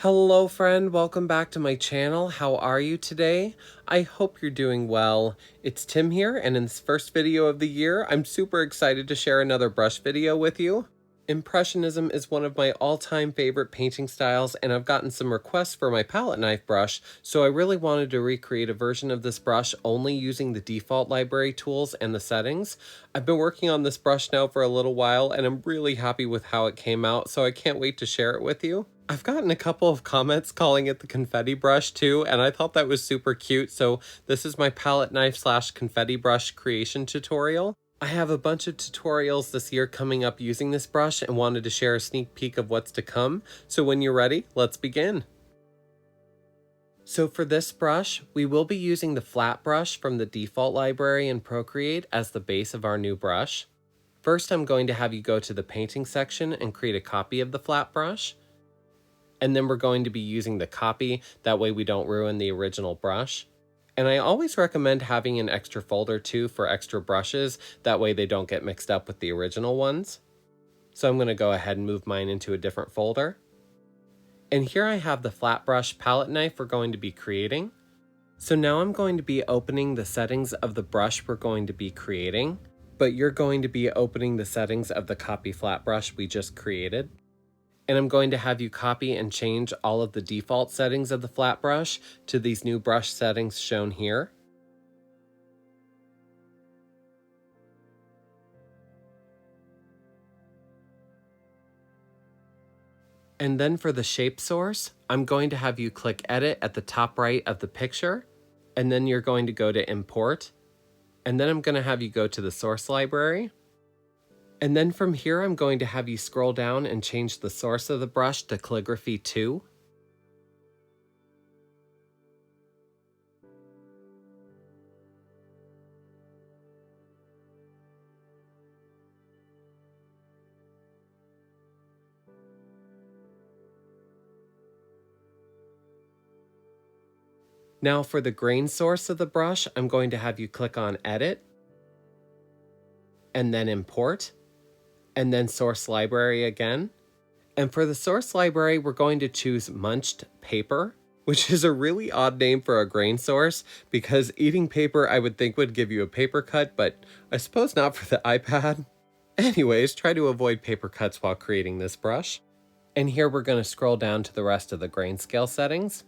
Hello friend, welcome back to my channel. How are you today? I hope you're doing well. It's Tim here, and in this first video of the year, I'm super excited to share another brush video with you. Impressionism is one of my all-time favorite painting styles, and I've gotten some requests for my palette knife brush, so I really wanted to recreate a version of this brush only using the default library tools and the settings. I've been working on this brush now for a little while, and I'm really happy with how it came out, so I can't wait to share it with you. I've gotten a couple of comments calling it the confetti brush too, and I thought that was super cute, so this is my palette knife / confetti brush creation tutorial. I have a bunch of tutorials this year coming up using this brush and wanted to share a sneak peek of what's to come, so when you're ready, let's begin. So for this brush, we will be using the flat brush from the default library in Procreate as the base of our new brush. First, I'm going to have you go to the painting section and create a copy of the flat brush. And then we're going to be using the copy, that way we don't ruin the original brush. And I always recommend having an extra folder too for extra brushes, that way they don't get mixed up with the original ones. So I'm going to go ahead and move mine into a different folder. And here I have the flat brush palette knife we're going to be creating. So now I'm going to be opening the settings of the brush we're going to be creating, but you're going to be opening the settings of the copy flat brush we just created. And I'm going to have you copy and change all of the default settings of the flat brush to these new brush settings shown here. And then for the shape source, I'm going to have you click Edit at the top right of the picture, and then you're going to go to Import, and then I'm going to have you go to the source library. And then from here, I'm going to have you scroll down and change the source of the brush to Calligraphy 2. Now for the grain source of the brush, I'm going to have you click on Edit, and then Import, and then Source Library again. And for the source library, we're going to choose Munched Paper, which is a really odd name for a grain source, because eating paper I would think would give you a paper cut, but I suppose not for the iPad. Anyways, try to avoid paper cuts while creating this brush. And here we're going to scroll down to the rest of the grain scale settings.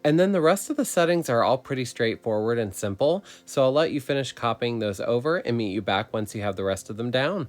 And then the rest of the settings are all pretty straightforward and simple, so I'll let you finish copying those over and meet you back once you have the rest of them down.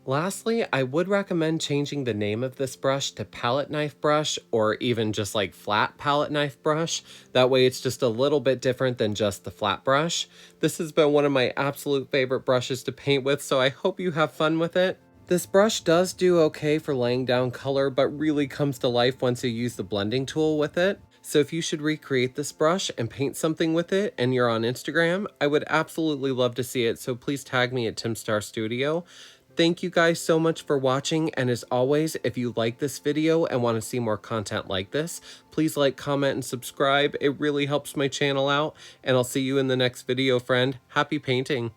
Lastly, I would recommend changing the name of this brush to palette knife brush, or even just like flat palette knife brush. That way it's just a little bit different than just the flat brush. This has been one of my absolute favorite brushes to paint with, so I hope you have fun with it. This brush does do okay for laying down color, but really comes to life once you use the blending tool with it. So if you should recreate this brush and paint something with it and you're on Instagram, I would absolutely love to see it, so please tag me at Timstar Studio. Thank you guys so much for watching, and as always, if you like this video and want to see more content like this, please like, comment, and subscribe. It really helps my channel out, and I'll see you in the next video, friend. Happy painting!